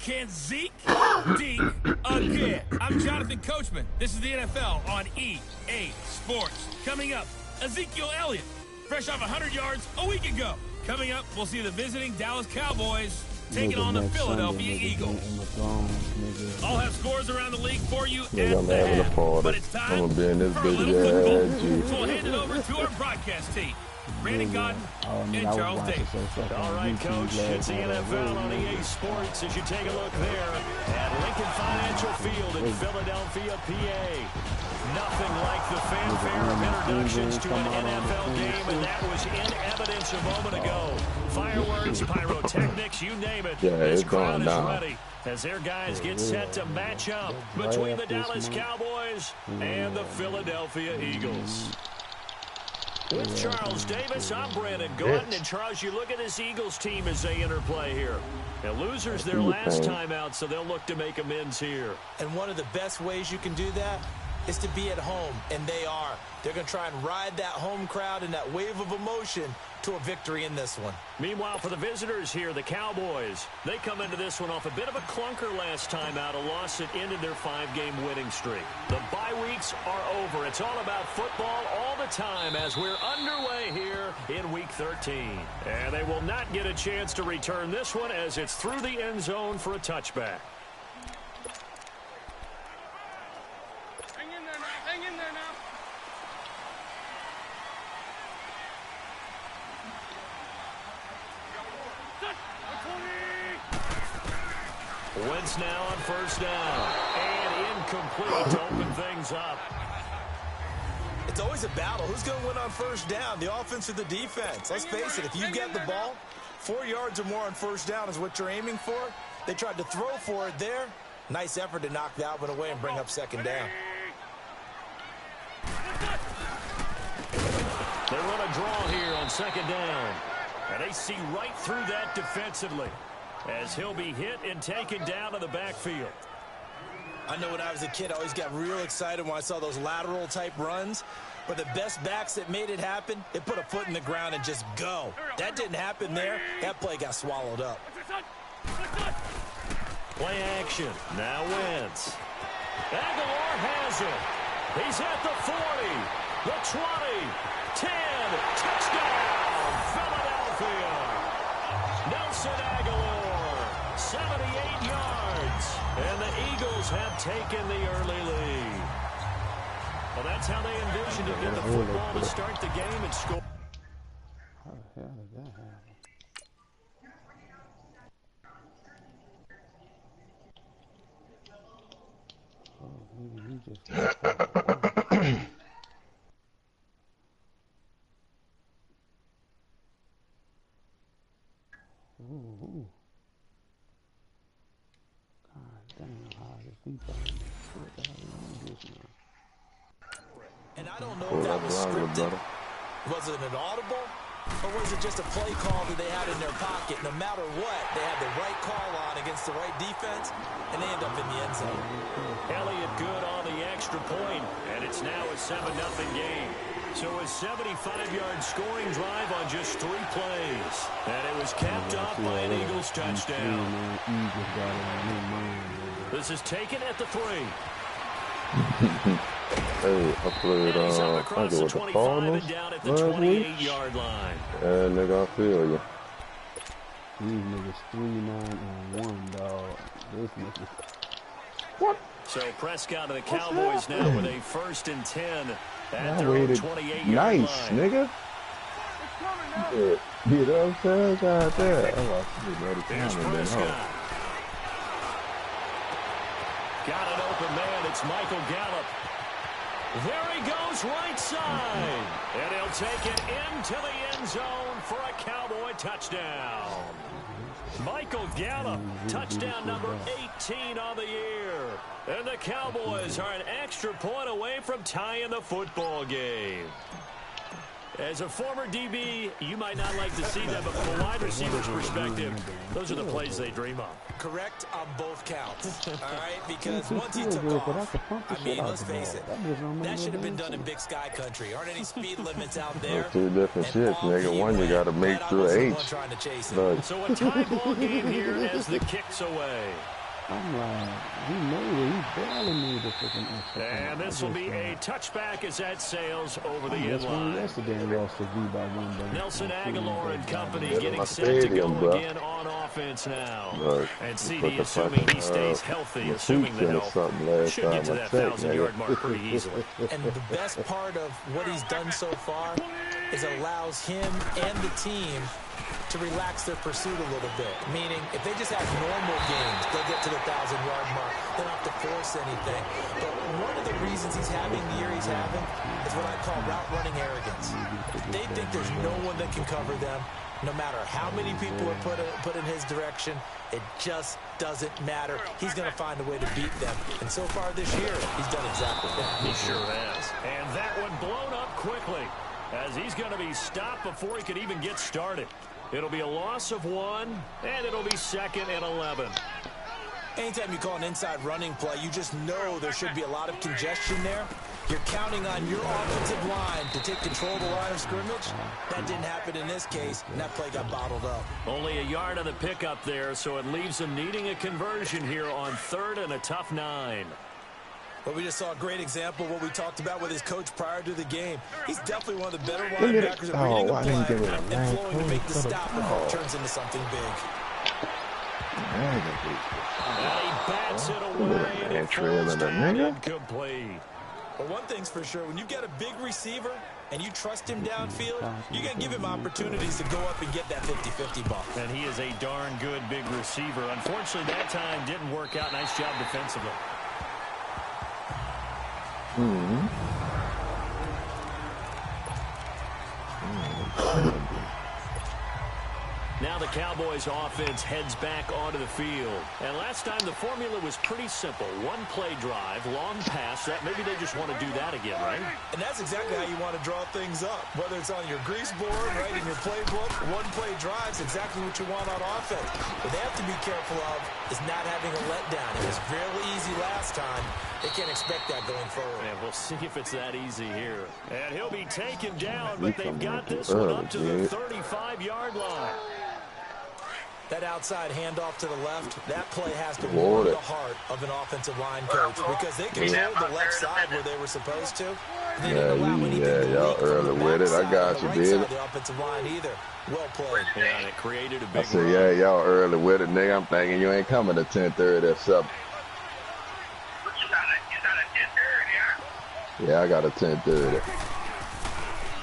Can Zeke deke again? I'm Jonathan Coachman. This is the NFL on EA Sports. Coming up, Ezekiel Elliott, fresh off 100 yards a week ago. Coming up, we'll see the visiting Dallas Cowboys taking on the Philadelphia Eagles. I'll have scores around the league for you at the half, but it's time for a little football. So we'll hand it over to our broadcast team. Brandon Cotton and Charles Davis. All right, Coach, it's the NFL on EA Sports as you take a look there at Lincoln Financial Field in Philadelphia, PA. Nothing like the fanfare of introductions to an NFL game, and that was in evidence a moment ago. Fireworks, pyrotechnics, you name it. This crowd is ready as their guys get set to match up between the Dallas Cowboys and the Philadelphia Eagles. With Charles Davis, I'm Brandon Gordon. And Charles, you look at this Eagles team as they interplay here. The losers their last time out, so they'll look to make amends here. And one of the best ways you can do that is to be at home, and they are. They're going to try and ride that home crowd and that wave of emotion to a victory in this one. Meanwhile, for the visitors here, the Cowboys, they come into this one off a bit of a clunker last time out, a loss that ended their 5-game winning streak. The bye weeks are over. It's all about football all the time as we're underway here in Week 13. And they will not get a chance to return this one as it's through the end zone for a touchback. Wentz now on first down. And incomplete to open things up. It's always a battle. Who's going to win on first down, the offense or the defense? Let's face it, if you get the ball, 4 yards or more on first down is what you're aiming for. They tried to throw for it there. Nice effort to knock that one away and bring up second down. They run a draw here on second down. And they see right through that defensively, as he'll be hit and taken down to the backfield. I know when I was a kid, I always got real excited when I saw those lateral-type runs. But the best backs that made it happen, they put a foot in the ground and just go. That didn't happen there. That play got swallowed up. Play action. Now Wentz. Aguilar has it. He's at the 40, the 20, 10. Touchdown, Philadelphia. Nelson Aguilar, 78 yards. And the Eagles have taken the early lead. Well, that's how they envisioned it in the football to start the game and score. How the hell did that happen? Oh, maybe he just... Ooh. God damn, how is FIFA? What the hell is this now? And I don't know if that was scripted. Was it an audible? Or was it just a play call that they had in their pocket? No matter what, they had the right call on against the right defense, and they end up in the end zone. Elliott good on the extra point, and it's now a 7-0 game. So a 75-yard scoring drive on just 3 plays. And it was capped off by an Eagles touchdown. This is taken at the 3. Hey, I played, I go with the Cardinals last week. 28-yard line. And nigga, I feel you. These niggas 3-9-1, dog. This nigga. What? So Prescott and the Cowboys now with a 1st and 10 at their own 28-yard nice, line. nigga. Yeah, you know what I'm saying? God damn. Oh, I should be ready for him then, huh? Got an open man. It's Michael Gallup. There he goes right side. And he'll take it into the end zone for a Cowboy touchdown. Michael Gallup, touchdown number 18 on the year. And the Cowboys are an extra point away from tying the football game. As a former DB, you might not like to see that, but from a wide receiver's perspective, those are the plays they dream of. Correct on both counts, all right? Because once he took off, I mean, let's face it, that should have been done in Big Sky Country. Aren't any speed limits out there? Two different shits, nigga. One, you got to make through H. So a tie ball game here as the kick's away. I'm like, he made it. He barely made the freaking. And this will be a touchback as that sails over the end line. Yesterday lost to V by 1 day. Nelson Aguilar and company getting set to go again on offense now. And CD, assuming he stays healthy, assuming the health, should get to that 1,000-yard mark pretty easily. And the best part of what he's done so far is allows him and the team to relax their pursuit a little bit. Meaning, if they just have normal games, they'll get to the 1,000-yard mark. They don't have to force anything. But one of the reasons he's having the year he's having is what I call route-running arrogance. They think there's no one that can cover them. No matter how many people are put in his direction, it just doesn't matter. He's going to find a way to beat them. And so far this year, he's done exactly that. He sure has. And that one blown up quickly, as he's going to be stopped before he could even get started. It'll be a loss of 1, and it'll be 2nd and 11. Anytime you call an inside running play, you just know there should be a lot of congestion there. You're counting on your offensive line to take control of the line of scrimmage. That didn't happen in this case, and that play got bottled up. Only a yard of the pickup there, so it leaves him needing a conversion here on 3rd and a tough 9. But we just saw a great example of what we talked about with his coach prior to the game. He's definitely one of the better linebackers at reading a play and flowing to make the stop before it turns into something big. And he bats it away, and it falls down incomplete. But one thing's for sure, when you get a big receiver and you trust him downfield, you're going to give him opportunities to go up and get that 50-50 ball. And he is a darn good big receiver. Unfortunately, that time didn't work out. Nice job defensively. Now the Cowboys offense heads back onto the field. And last time the formula was pretty simple. One play drive, long pass. That maybe they just want to do that again, right? And that's exactly how you want to draw things up. Whether it's on your grease board, right, in your playbook, one play drive's exactly what you want on offense. What they have to be careful of is not having a letdown. It was fairly easy last time. They can't expect that going forward. And we'll see if it's that easy here. And he'll be taken down, but they've got this one up to the 35-yard line. That outside handoff to the left, that play has to warm the heart of an offensive line coach because they controlled the left side where they were supposed to. They didn't allow anything to y'all early with it. I got you, did. The offensive line either. Well played. Yeah, and it created a big I said, yeah, y'all early with it, nigga. I'm thinking you ain't coming to 10:30 or something. Yeah, I got a 10:30.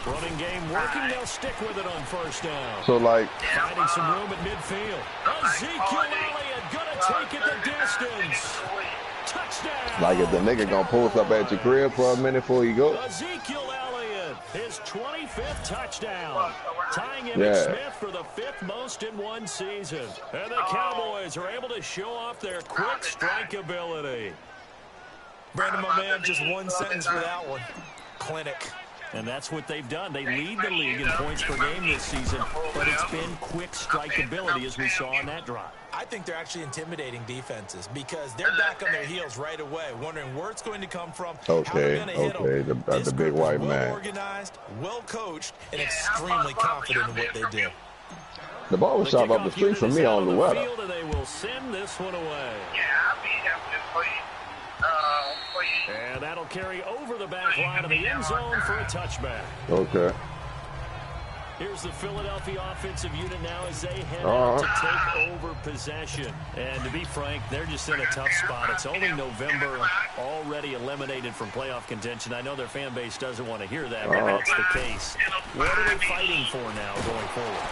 Running game working, they'll stick with it on 1st down. So, like, finding some room at midfield. Ezekiel Elliott gonna take it the distance. Touchdown. Like, if the nigga gonna post up at your crib for a minute before you go. Ezekiel Elliott, his 25th touchdown, tying Emmitt Smith for the 5th most in one season. And the Cowboys are able to show off their quick strike ability. Brandon, my man, just one sentence for that one. Clinic. And that's what they've done. They lead the league in points per game this season, but it's been quick strike ability as we saw on that drive. I think they're actually intimidating defenses because they're back on their heels right away, wondering where it's going to come from, how they're going to hit them. The big white man. Well-organized, well-coached, and extremely confident in what they do. The ball was shot up the street from me on the weather. And they will send this one away. And that'll carry over the back line of the end zone for a touchback. Okay. Here's the Philadelphia offensive unit now as they head out to take over possession. And to be frank, they're just in a tough spot. It's only November, already eliminated from playoff contention. I know their fan base doesn't want to hear that, but that's the case. What are they fighting for now going forward?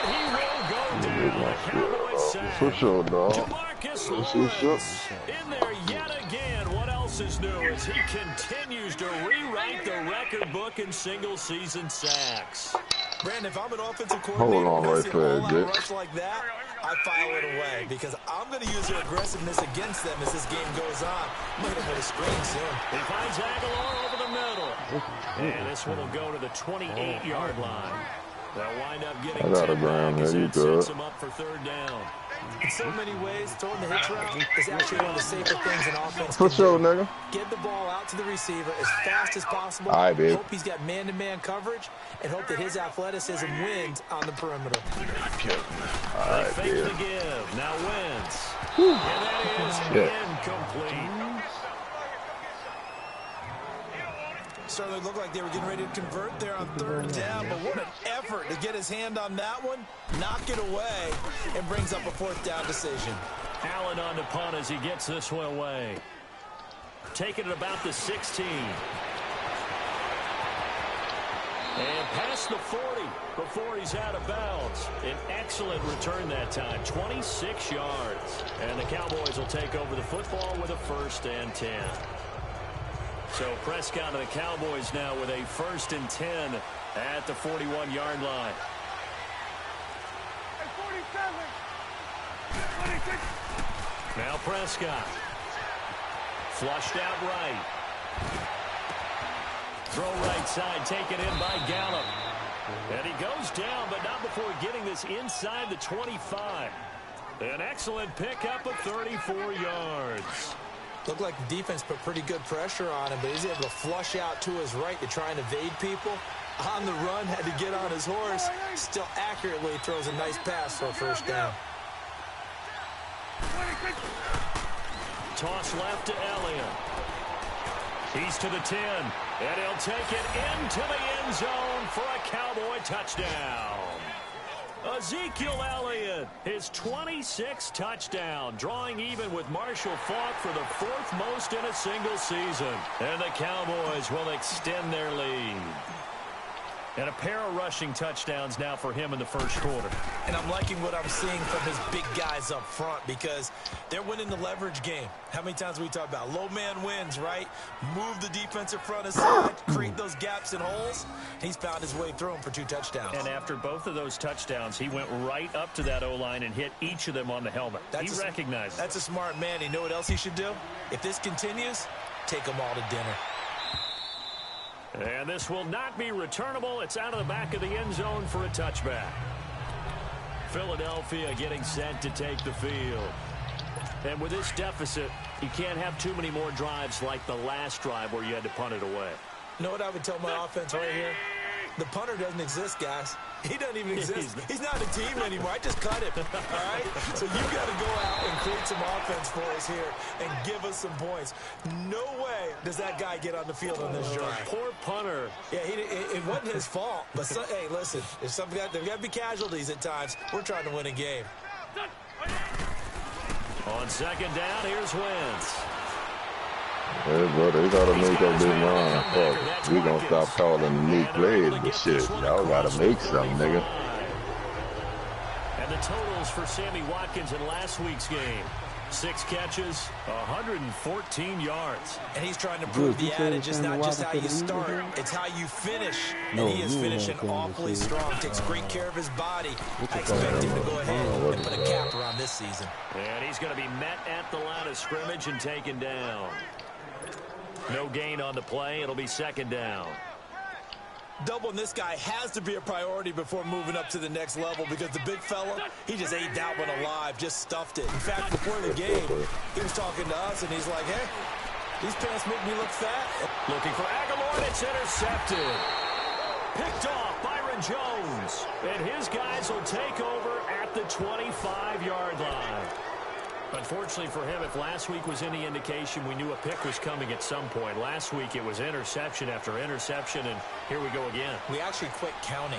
And he will go down. A Cowboys sack. For sure, dog. Jamarcus Lawrence in there yet again. What else is new as he continues to rewrite the record book in single-season sacks. Brandon, if I'm an offensive coordinator, hold on right there, rush like that, I file it away because I'm going to use their aggressiveness against them as this game goes on. I'm going to hit a screen soon. He finds Aguilar over the the middle. And this one will go to the 28-yard line. They'll wind up getting 10 back as it sets them up for third down. In so many ways, throwing the hitch route is actually one of the safer things in offense. For sure, nigga. Get the ball out to the receiver as fast as possible. All right, babe. Hope he's got man-to-man coverage, and hope that his athleticism wins on the perimeter. All right, they fake the give. Now wins. And that is incomplete. Certainly looked like they were getting ready to convert there on third down, but what an effort to get his hand on that one, knock it away, and brings up a fourth down decision. Allen on the punt as he gets this one away. Taking it about the 16. And past the 40 before he's out of bounds. An excellent return that time, 26 yards. And the Cowboys will take over the football with a 1st and 10. So Prescott and the Cowboys now with a 1st and 10 at the 41-yard line. Now Prescott. Flushed out right. Throw right side, taken in by Gallup. And he goes down, but not before getting this inside the 25. An excellent pickup of 34 yards. Looked like the defense put pretty good pressure on him, but he's able to flush out to his right to try and evade people. On the run, had to get on his horse. Still accurately throws a nice pass for a 1st down. Toss left to Elliott. He's to the 10, and he'll take it into the end zone for a Cowboy touchdown. Ezekiel Elliott, his 26th touchdown, drawing even with Marshall Faulk for the 4th most in a single season. And the Cowboys will extend their lead. And a pair of rushing touchdowns now for him in the 1st quarter. And I'm liking what I'm seeing from his big guys up front because they're winning the leverage game. How many times we talk about low man wins, right? Move the defensive front aside, create those gaps and holes. He's found his way through them for 2 touchdowns. And after both of those touchdowns, he went right up to that O-line and hit each of them on the helmet. He recognized it. That's a smart man. You know what else he should do? If this continues, take them all to dinner. And this will not be returnable. It's out of the back of the end zone for a touchback. Philadelphia getting set to take the field. And with this deficit, you can't have too many more drives like the last drive where you had to punt it away. You know what I would tell my offense right here? The punter doesn't exist, guys. He doesn't even exist. He's not a team anymore. I just cut him, all right? So you got to go out and create some offense for us here and give us some points. No way does that guy get on the field on this drive. Poor punter. Yeah, it wasn't his fault. But, hey, listen, there's got to be casualties at times. We're trying to win a game. On 2nd down, here's Wentz. Hey, bro, they gotta make up their mind. Fuck, we gonna stop calling the new plays, but shit, y'all gotta make something, nigga. And the totals for Sammy Watkins in last week's game. 6 catches, 114 yards. And he's trying to prove the adage, it's not just how you start, it's how you finish. And he is finishing awfully strong, takes great care of his body. I expect him to go ahead and put a cap around this season. And he's going to be met at the line of scrimmage and taken down. No gain on the play. It'll be 2nd down. Doubling this guy has to be a priority before moving up to the next level because the big fella, he just ate that one alive, just stuffed it. In fact, before the game, he was talking to us, and he's like, hey, these pants make me look fat. Looking for Aguilar, and it's intercepted. Picked off Byron Jones. And his guys will take over at the 25-yard line. Unfortunately for him, if last week was any indication, we knew a pick was coming at some point. Last week, it was interception after interception, and here we go again. We actually quit counting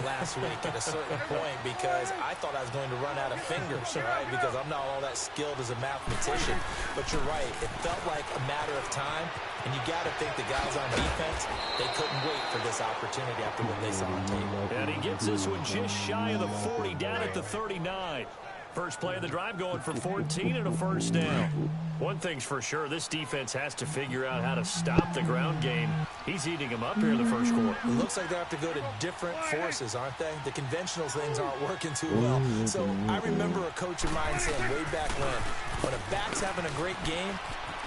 last week at a certain point because I thought I was going to run out of fingers, right? Because I'm not all that skilled as a mathematician. But you're right. It felt like a matter of time, and you got to think the guys on defense, they couldn't wait for this opportunity after what they saw on tape. And he gets this one just shy of the 40, down at the 39. First play of the drive going for 14 and a 1st down. One thing's for sure, this defense has to figure out how to stop the ground game. He's eating them up here in the 1st quarter. It looks like they have to go to different forces, aren't they? The conventional things aren't working too well. So I remember a coach of mine saying way back when a back's having a great game,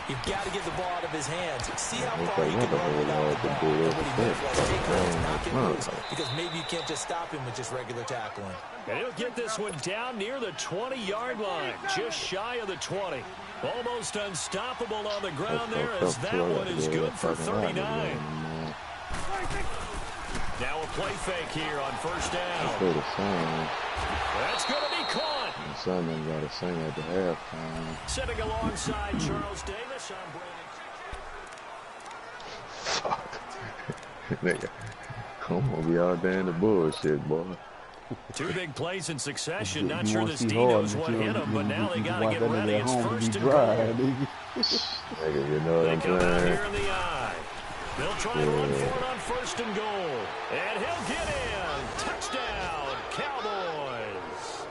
You've got to get the ball out of his hands. See how far he can run without the ball. And what he meant was take hands, not get loose, because maybe you can't just stop him with just regular tackling. And he'll get this one down near the 20-yard line, just shy of the 20. Almost unstoppable on the ground there, as that one is good for 39. Now a play fake here on first down. That's going to be caught. Someone got to sing at the halftime. Sitting alongside Charles Davis on Brandon. Fuck. Nigga, I'm going to be out there in the bullshit, boy. Two big plays in succession. Not sure this D knows what hit him, but now they got to get ready. It's first and goal. Nigga, you know what I'm saying? They come out here in the eye. They'll try and run for it on first and goal. And he'll get in. Touchdown, Cowboys.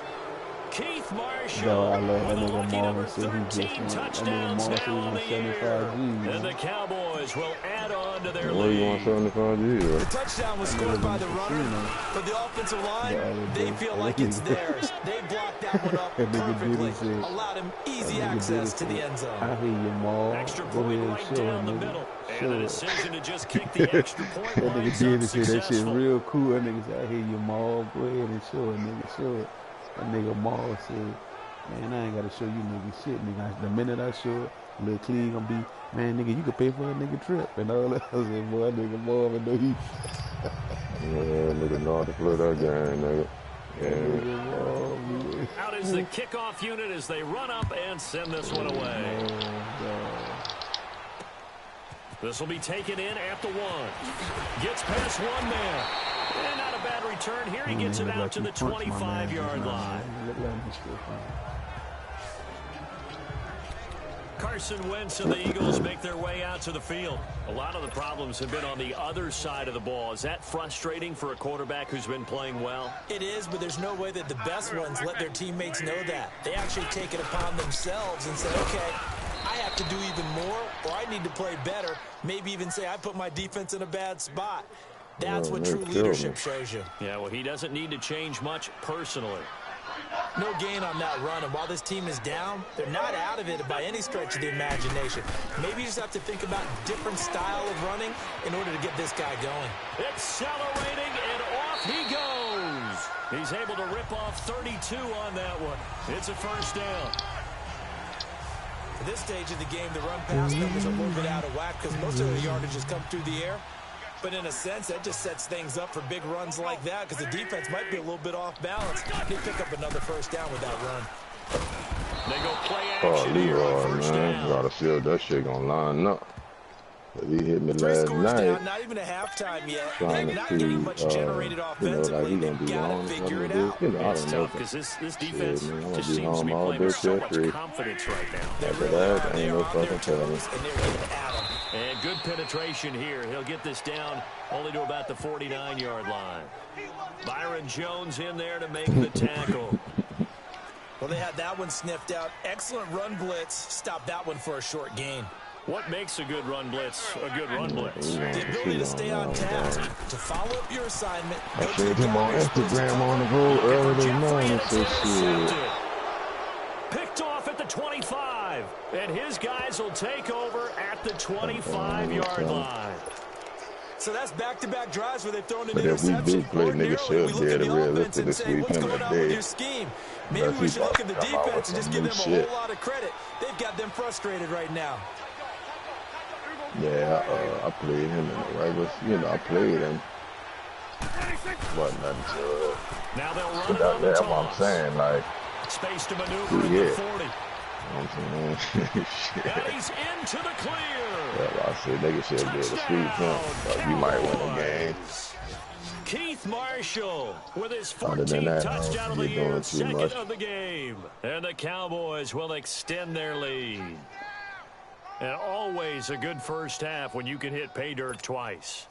Keith Marshall with a lucky number 13 touchdowns now on the year. And the Cowboys will add on to their lead. The touchdown was scored by the runner, but the offensive line, they feel like it's theirs. They blocked that one up perfectly, allowed him easy access to the end zone. I hear you, Maul. Extra Go point ahead and right show down the him, middle. nigga. And the decision to just kick the extra point That winds nigga up did say that shit successful. real cool. That nigga said, I hear you, Maul. Go ahead and show it, nigga. Show it. That nigga Maul said, man, I ain't got to show you nigga shit, nigga. The minute I show it, Lil Clee gonna be, man, nigga, you can pay for a nigga trip. And all that. I said, boy, nigga, Maul, I know he. Yeah, nigga know how to play that game, nigga. Yeah. Out is the kickoff unit as they run up and send this one away. This will be taken in at the 1. Gets past one man. And not a bad return here. He gets it out to the 25-yard line. Carson Wentz and the Eagles make their way out to the field. A lot of the problems have been on the other side of the ball. Is that frustrating for a quarterback who's been playing well? It is, but there's no way that the best ones let their teammates know that. They actually take it upon themselves and say, okay, I have to do even more, or I need to play better. Maybe even say I put my defense in a bad spot. That's what true leadership shows you. Yeah, well, he doesn't need to change much personally. No gain on that run, and while this team is down, they're not out of it by any stretch of the imagination. Maybe you just have to think about a different style of running in order to get this guy going. Accelerating, and off he goes. He's able to rip off 32 on that one. It's a first down. At this stage of the game, the run-pass numbers are a little bit out of whack because most of the yardage has come through the air. But in a sense, that just sets things up for big runs like that because the defense might be a little bit off balance. They pick up another first down with that run. They go play action here on first down. Gotta feel that shit gonna line up. He hit me last night. Down, not even a halftime yet. They're not getting much generated offensively. They've got to figure it out. It's tough because this defense just seems to be playing with so much confidence right now. After that, ain't no fucking telling. And good penetration here. He'll get this down only to about the 49-yard line. Byron Jones in there to make the tackle. Well, they had that one sniffed out. Excellent run blitz. Stop that one for a short gain. What makes a good run blitz a good run blitz? The ability to stay on task, to follow up your assignment. I shared him on Instagram on the road earlier this morning. So shit. Picked off at the 25, and his guys will take over at the 25-yard line. So that's back-to-back drives where they've thrown an but interception. If we do play, nigga should be able to realistic this week. What's going on with your scheme? Maybe we should look at the defense and just give them a whole lot of credit. They've got them frustrated right now. Yeah, I played him in the regular. You know, I played him. Wasn't nothing to now they'll run it on the that's toss. what I'm saying. Like, space to maneuver in the 40. You know what I'm saying? Shit. And he's into the clear. Yeah, I said nigga should be able to sweep him. You might win a game. Keith Marshall with his 14th touchdown of the year, second of the game. And the Cowboys will extend their lead. And always a good first half when you can hit pay dirt twice.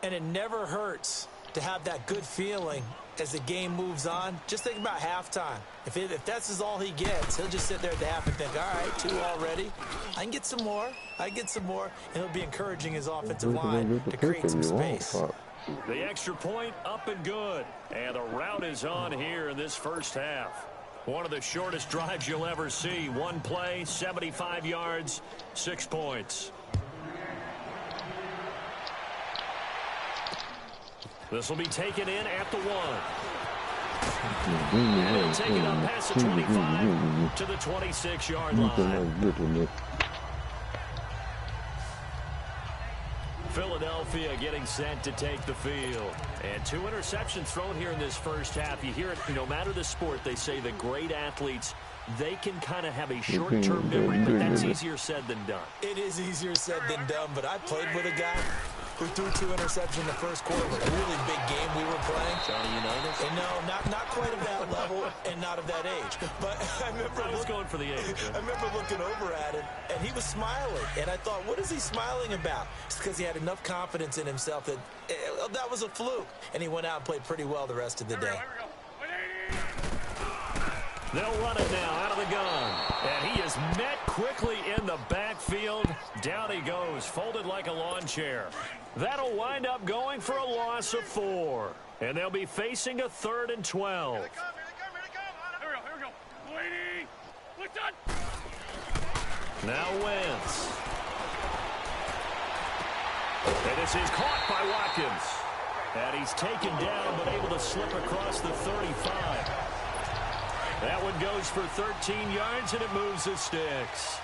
And it never hurts to have that good feeling as the game moves on. Just think about halftime. If that's all he gets, he'll just sit there at the half and think, all right, 2 already. I can get some more. I can get some more. And he'll be encouraging his offensive line to create some space. The extra point up and good. And the route is on here in this first half. One of the shortest drives you'll ever see. One play, 75 yards, 6 points. This will be taken in at the 1. And he'll take it up past the 25 to the 26-yard line. Philadelphia getting set to take the field. And 2 interceptions thrown here in this first half. You hear it, no matter the sport, they say the great athletes, they can kind of have a short-term memory, but that's easier said than done. It is easier said than done, but I played with a guy who threw 2 interceptions in the first quarter of a really big game we were playing. Johnny Unitas? And no, not quite of that level and not of that age. But I remember going for the age. I remember looking over at him, and he was smiling. And I thought, what is he smiling about? It's because he had enough confidence in himself that that was a fluke. And he went out and played pretty well the rest of the day. They'll run it now out of the gun. And he is met quickly in the backfield. Down he goes, folded like a lawn chair. That'll wind up going for a loss of 4. And they'll be facing a 3rd and 12. Here we go. Lady, what's done? Now Wentz. And this is caught by Watkins. And he's taken down but able to slip across the 35. That one goes for 13 yards, and it moves the sticks.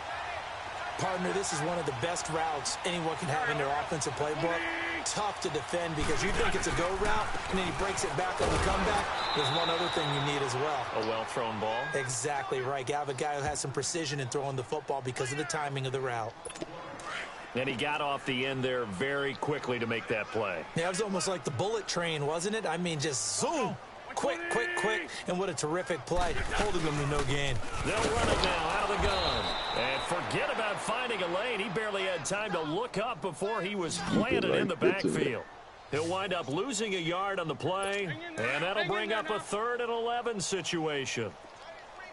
Partner, this is one of the best routes anyone can have in their offensive playbook. Tough to defend because you think it's a go route, and then he breaks it back on the comeback. There's one other thing you need as well. A well-thrown ball. Exactly right. You have a guy who has some precision in throwing the football because of the timing of the route. And he got off the end there very quickly to make that play. Yeah, it was almost like the bullet train, wasn't it? I mean, just zoom. Quick, and what a terrific play. Holding them to no gain. They'll run it now out of the gun. And forget about finding a lane. He barely had time to look up before he was planted in the backfield. He'll wind up losing a yard on the play, and that'll bring up a 3rd and 11 situation.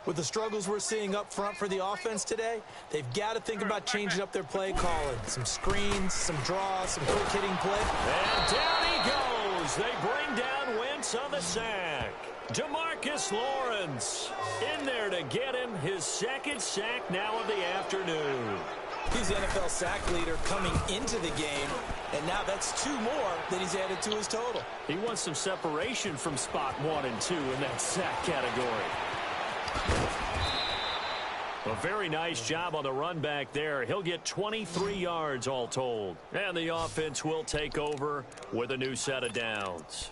With the struggles we're seeing up front for the offense today, they've got to think about changing up their play calling. Some screens, some draws, some quick-hitting play. And down he goes. They bring down Wentz on the sack. DeMarcus Lawrence in there to get him his 2nd sack now of the afternoon. He's the NFL sack leader coming into the game, and now that's 2 more that he's added to his total. He wants some separation from spot 1 and 2 in that sack category. A very nice job on the run back there. He'll get 23 yards all told. And the offense will take over with a new set of downs.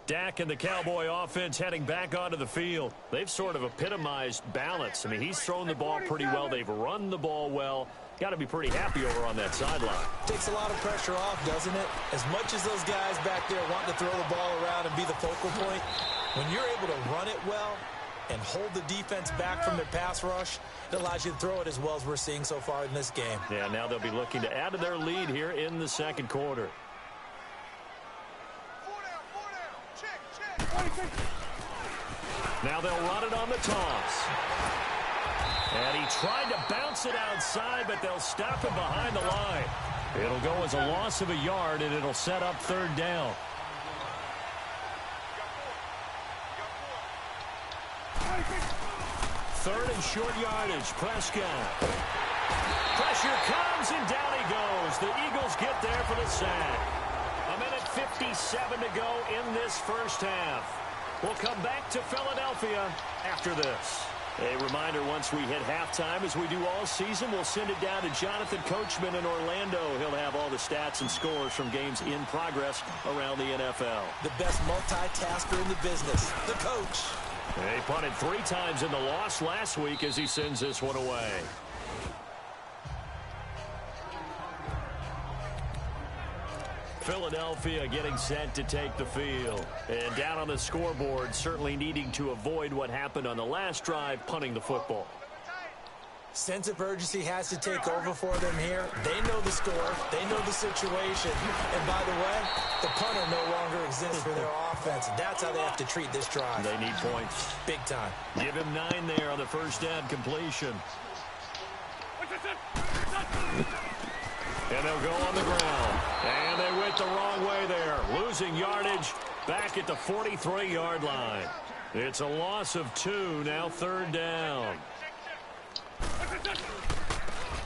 Dak and the Cowboy offense heading back onto the field. They've sort of epitomized balance. I mean, he's thrown the ball pretty well. They've run the ball well. Got to be pretty happy over on that sideline. Takes a lot of pressure off, doesn't it? As much as those guys back there want to throw the ball around and be the focal point, when you're able to run it well and hold the defense back from their pass rush, it allows you to throw it as well as we're seeing so far in this game. Yeah, now they'll be looking to add to their lead here in the 2nd quarter. Now they'll run it on the toss. And he tried to bounce it outside, but they'll stop him behind the line. It'll go as a loss of a yard, and it'll set up 3rd down. 3rd and short yardage. Prescott. Pressure comes, and down he goes. The Eagles get there for the sack. 1:57 to go in this first half. We'll come back to Philadelphia after this. A reminder, once we hit halftime, as we do all season, we'll send it down to Jonathan Coachman in Orlando. He'll have all the stats and scores from games in progress around the NFL. The best multitasker in the business, the coach. He punted 3 times in the loss last week as he sends this one away. Philadelphia getting set to take the field. And down on the scoreboard, certainly needing to avoid what happened on the last drive, punting the football. Sense of urgency has to take over for them here. They know the score. They know the situation. And by the way, the punter no longer exists for their offense. That's how they have to treat this drive. They need points. Big time. Give him 9 there on the first down completion. And they'll go on the ground. And they went the wrong way there. Losing yardage back at the 43-yard line. It's a loss of 2, now 3rd down.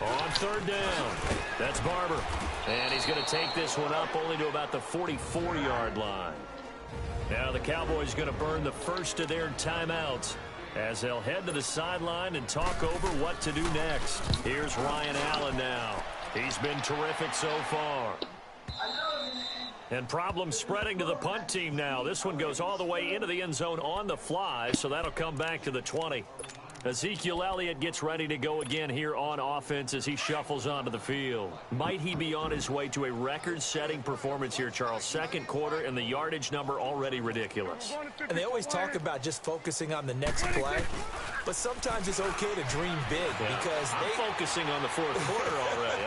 On 3rd down, that's Barber. And he's going to take this one up only to about the 44-yard line. Now the Cowboys going to burn the first of their timeouts as they'll head to the sideline and talk over what to do next. Here's Ryan Allen now. He's been terrific so far. And problems spreading to the punt team now. This one goes all the way into the end zone on the fly, so that'll come back to the 20. Ezekiel Elliott gets ready to go again here on offense as he shuffles onto the field. Might he be on his way to a record-setting performance here, Charles? 2nd quarter and the yardage number already ridiculous. And they always talk about just focusing on the next play, but sometimes it's okay to dream big because I'm focusing on the 4th quarter already.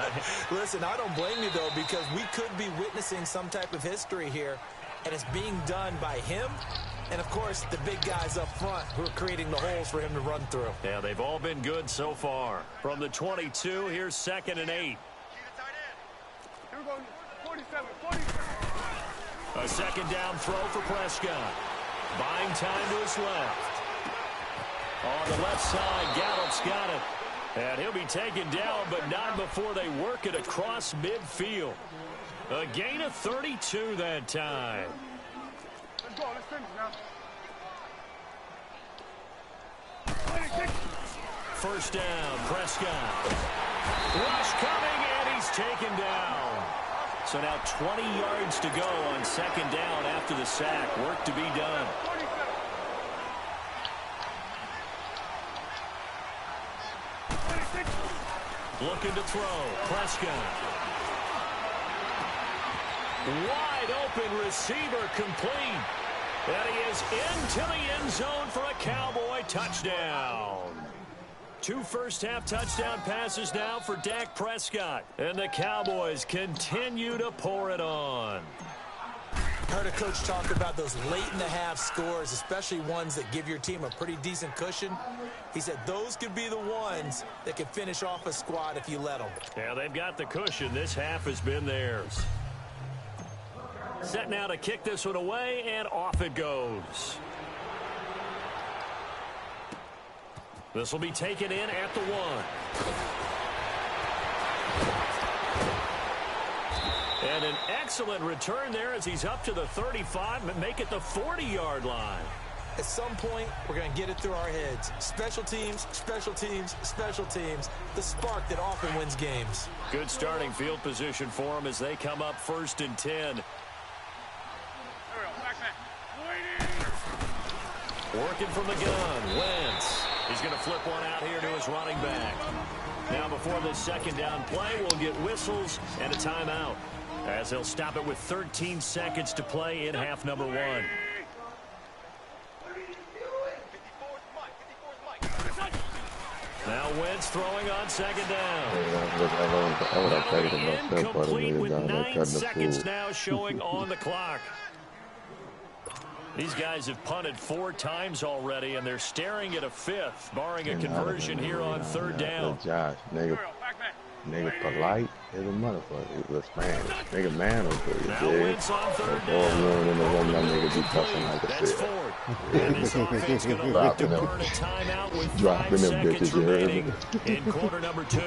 Listen, I don't blame you, though, because we could be witnessing some type of history here, and it's being done by him and, of course, the big guys up front who are creating the holes for him to run through. Yeah, they've all been good so far. From the 22, here's 2nd and 8. A 2nd down throw for Prescott. Buying time to his left. On the left side, Gallup's got it. And he'll be taken down, but not before they work it across midfield. A gain of 32 that time. Let's go. Let's finish now. 1st down, Prescott. Rush coming, and he's taken down. So now 20 yards to go on 2nd down after the sack. Work to be done. Looking to throw. Prescott. Wide open receiver complete. And he is into the end zone for a Cowboy touchdown. 2 first-half touchdown passes now for Dak Prescott. And the Cowboys continue to pour it on. I heard a coach talk about those late-in-the-half scores, especially ones that give your team a pretty decent cushion. He said those could be the ones that can finish off a squad if you let them. Yeah, they've got the cushion. This half has been theirs. Set now to kick this one away, and off it goes. This will be taken in at the 1. And an excellent return there as he's up to the 35 and make it the 40-yard line. At some point, we're going to get it through our heads. Special teams, special teams, special teams. The spark that often wins games. Good starting field position for them as they come up 1st and 10. Working from the gun, Wentz. He's going to flip one out here to his running back. Now before this 2nd down play, we'll get whistles and a timeout as they'll stop it with 13 seconds to play in half number 1. Now Wentz throwing on 2nd down. Incomplete with 9 seconds now showing on the clock. These guys have punted 4 times already, and they're staring at a 5th, barring a conversion here on 3rd down. Josh, nigga polite as a motherfucker. He was man. Nigga man over here. Now Wentz on 3rd down. Nigga be cussing like a That's 4th. And this offense going to look to burn a timeout with 5 seconds remaining in quarter number 2.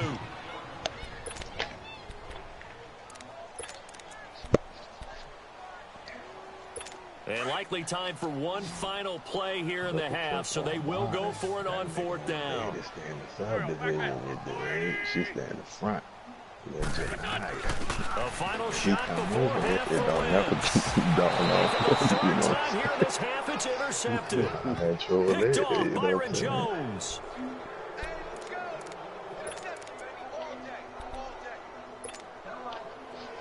And likely time for one final play here in the half, so they will go for it on 4th down. They stay in the subdivision. She stay in the front. A final shot before half. It don't have to. Third time here in this half, it's intercepted. Picked off Byron Jones.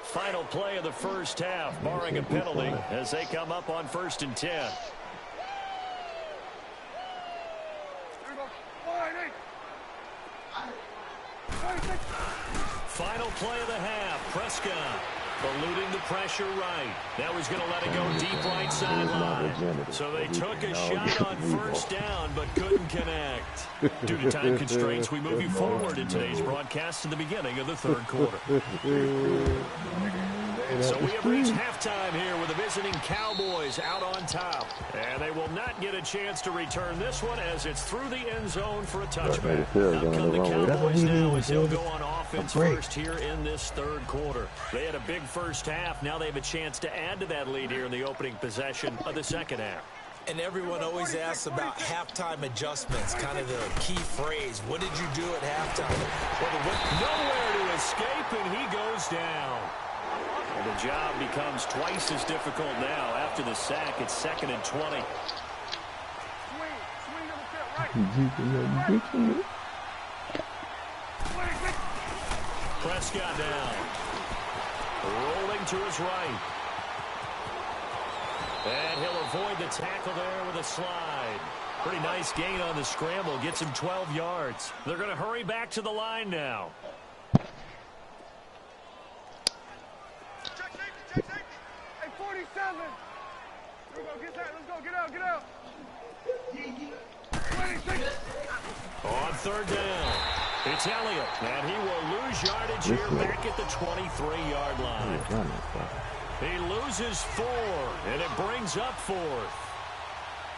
Final play of the first half, barring a penalty, as they come up on 1st and 10. Final play of the half, Prescott eluding the pressure right. Now he's going to let it go deep right sideline. So they took a shot on 1st down, but couldn't connect. Due to time constraints, we move you forward in today's broadcast to the beginning of the 3rd quarter. So we have reached halftime here with the visiting Cowboys out on top. And they will not get a chance to return this one as it's through the end zone for a touchback. Up come the Cowboys now as they'll go on offense first here in this third quarter. They had a big first half. Now they have a chance to add to that lead here in the opening possession of the second half. And everyone always asks about halftime adjustments, kind of the key phrase. What did you do at halftime? Well, nowhere to escape, and he goes down. And the job becomes twice as difficult now. After the sack, it's 2nd and 20. Prescott down. Rolling to his right. And he'll avoid the tackle there with a slide. Pretty nice gain on the scramble. Gets him 12 yards. They're going to hurry back to the line now. Check safety. Hey, 47. Here we go. Get that. Let's go. Get out. 26. On third down, it's Elliott. And he will lose yardage here back at the 23-yard line. He loses 4, and it brings up 4th.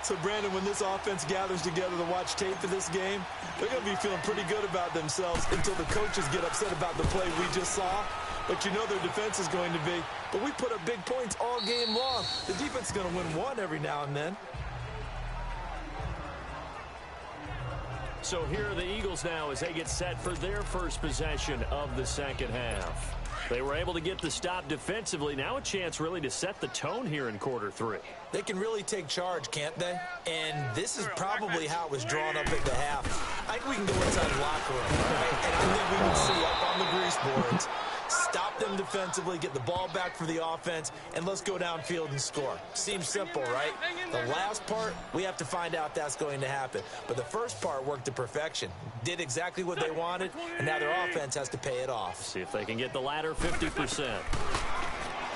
So, Brandon, when this offense gathers together to watch tape for this game, they're going to be feeling pretty good about themselves until the coaches get upset about the play we just saw. But you know their defense is going to be. But we put up big points all game long. The defense is going to win one every now and then. So here are the Eagles now as they get set for their first possession of the second half. They were able to get the stop defensively. Now a chance really to set the tone here in quarter 3. They can really take charge, can't they? And this is probably how it was drawn up at the half. I think we can go inside the locker room, right? And I think we can see up on the grease boards, stop them defensively, get the ball back for the offense, and let's go downfield and score. Seems simple, right? The last part, we have to find out that's going to happen. But the first part worked to perfection. Did exactly what they wanted, and now their offense has to pay it off. See if they can get the latter 50%.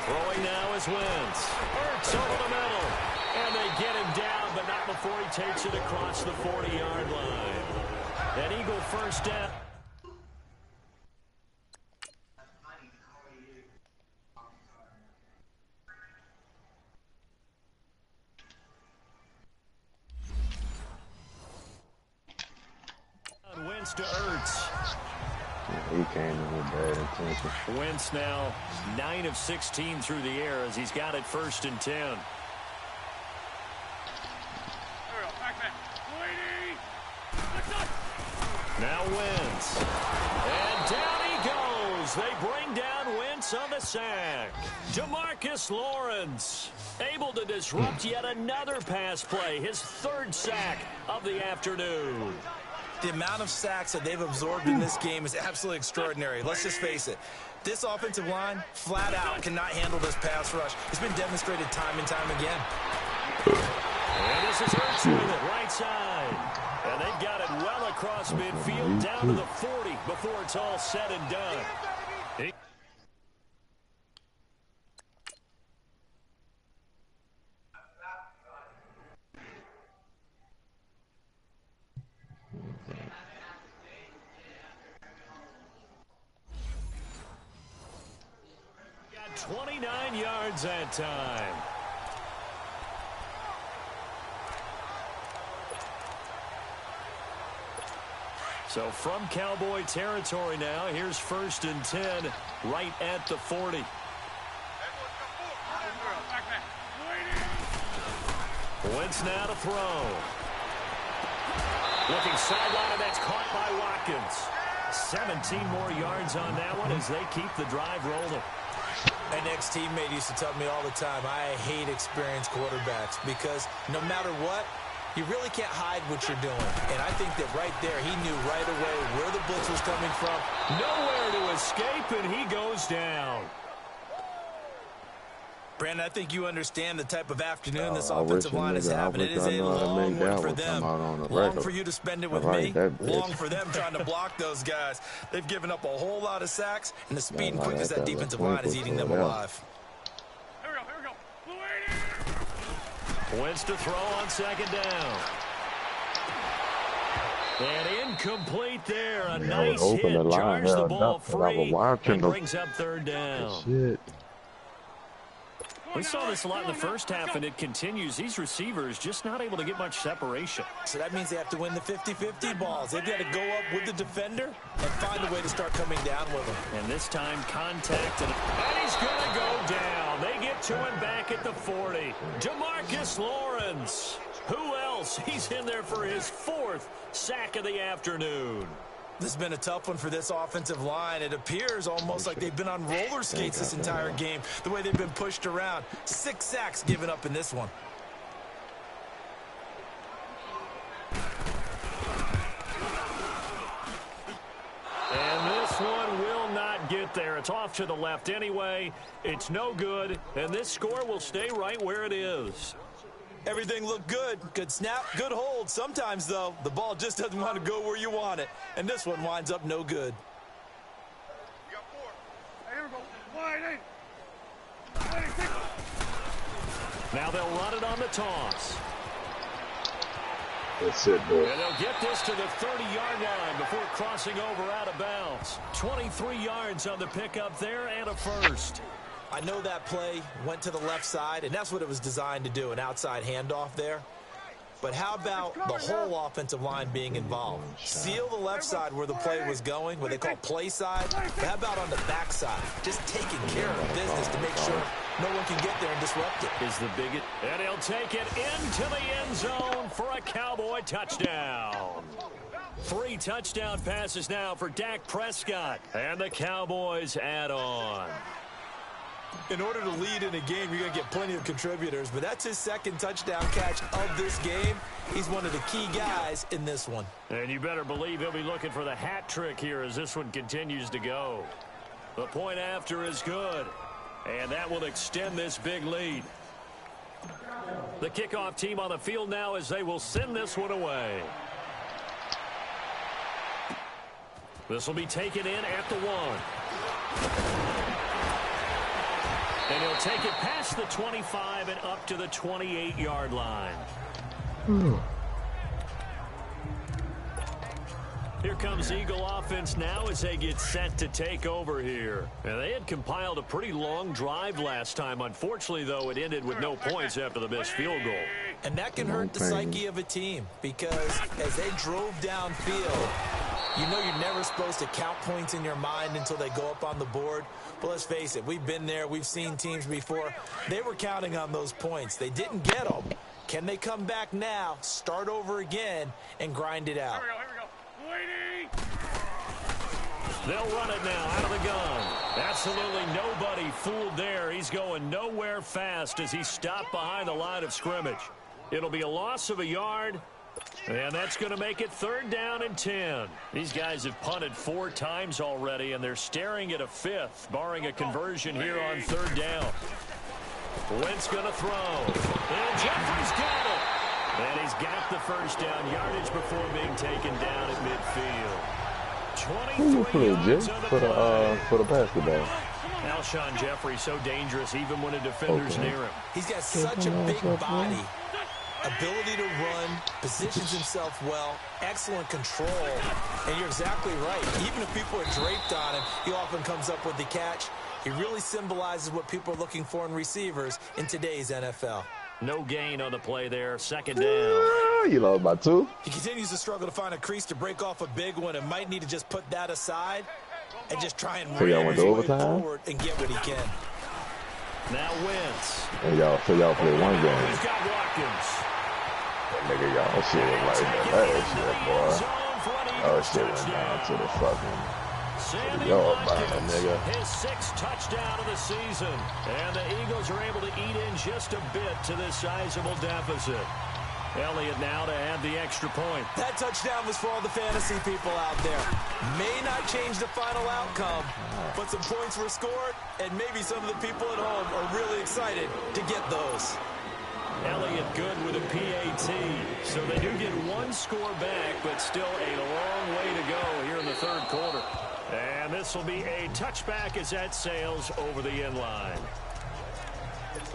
Throwing now is Wentz. Ertz over the middle. And they get him down, but not before he takes it across the 40-yard line. An Eagle first down. Wentz to Ertz. He came in with bad intention. Wentz now 9 of 16 through the air as he's got it 1st and 10. Now Wentz. And down he goes. They bring down Wentz on the sack. DeMarcus Lawrence able to disrupt yet another pass play. His 3rd sack of the afternoon. The amount of sacks that they've absorbed in this game is absolutely extraordinary. Let's just face it. This offensive line, flat out, cannot handle this pass rush. It's been demonstrated time and time again. And this is Ertz with it, right side. And they've got it well across midfield, down to the 40 before it's all said and done. Got 29 yards that time. So from Cowboy territory now, here's 1st and 10 right at the 40. Wentz now to throw. Looking sideline, and that's caught by Watkins. 17 more yards on that one as they keep the drive rolling. An ex-teammate used to tell me all the time, I hate experienced quarterbacks because no matter what, you really can't hide what you're doing. And I think that right there, he knew right away where the blitz was coming from. Nowhere to escape, and he goes down. Brandon, I think you understand the type of afternoon this offensive line is having. It is a long one for them. Long for you to spend it with me. Long for them trying to block those guys. They've given up a whole lot of sacks, and the speed and quickness that defensive line is eating them alive. Here we go. Wentz to throw on 2nd down. And incomplete there. A nice hit. Jars the ball free and brings up 3rd down. Shit. We saw this a lot in the first half, and it continues. These receivers just not able to get much separation. So that means they have to win the 50-50 balls. They've got to go up with the defender and find a way to start coming down with him. And this time, contact, and he's going to go down. They get to him back at the 40. DeMarcus Lawrence. Who else? He's in there for his 4th sack of the afternoon. This has been a tough one for this offensive line. It appears almost like they've been on roller skates this entire game, the way they've been pushed around. 6 sacks given up in this one. And this one will not get there. It's off to the left anyway. It's no good, and this score will stay right where it is. Everything looked good. Good snap, good hold. Sometimes, though, the ball just doesn't want to go where you want it. And this one winds up no good. You got 4. Hey, here we go. Wide 8. Now they'll run it on the toss. That's it, boy. And they'll get this to the 30-yard line before crossing over out of bounds. 23 yards on the pickup there and a first. I know that play went to the left side, and that's what it was designed to do, an outside handoff there. But how about the whole offensive line being involved? Seal the left side where the play was going, what they call play side. But how about on the back side? Just taking care of business to make sure no one can get there and disrupt it. Is the biggest. And he'll take it into the end zone for a Cowboy touchdown. 3 touchdown passes now for Dak Prescott. And the Cowboys add on. In order to lead in a game, you're going to get plenty of contributors, but that's his 2nd touchdown catch of this game. He's one of the key guys in this one. And you better believe he'll be looking for the hat trick here as this one continues to go. The point after is good, and that will extend this big lead. The kickoff team on the field now as they will send this one away. This will be taken in at the 1. And he'll take it past the 25 and up to the 28-yard line. Here comes Eagle offense now as they get set to take over here. And they had compiled a pretty long drive last time. Unfortunately, though, it ended with no points after the missed field goal. And that can hurt the psyche of a team because as they drove downfield, you know you're never supposed to count points in your mind until they go up on the board. But let's face it, we've been there. We've seen teams before. They were counting on those points. They didn't get them. Can they come back now, start over again, and grind it out? Here we go. They'll run it now out of the gun. Absolutely nobody fooled there. He's going nowhere fast as he stopped behind the line of scrimmage. It'll be a loss of a yard. And that's going to make it 3rd down and 10. These guys have punted 4 times already, and they're staring at a 5th, barring a conversion here on 3rd down. Wentz going to throw. And Jeffrey's got it. And he's got the first down yardage before being taken down at midfield. Who you put in, Jay? For the basketball. Alshon Jeffrey so dangerous even when a defender's near him. He's got such a big body. Ability to run, positions himself well, excellent control, and you're exactly right. Even if people are draped on him, he often comes up with the catch. He really symbolizes what people are looking for in receivers in today's NFL. No gain on the play there, 2nd down. You lost by 2. He continues to struggle to find a crease to break off a big one and might need to just put that aside and just try and ram his way forward and get what he can. Now Wentz. And y'all play one game. He's got Watkins. Nigga, y'all shit was like that shit, boy. Oh, shit went down to the fucking yard behind, nigga. His 6th touchdown of the season. And the Eagles are able to eat in just a bit to this sizable deficit. Elliott now to add the extra point. That touchdown was for all the fantasy people out there. May not change the final outcome, but some points were scored, and maybe some of the people at home are really excited to get those. Elliott good with a PAT, so they do get 1 score back, but still a long way to go here in the 3rd quarter. And this will be a touchback as that sails over the end line.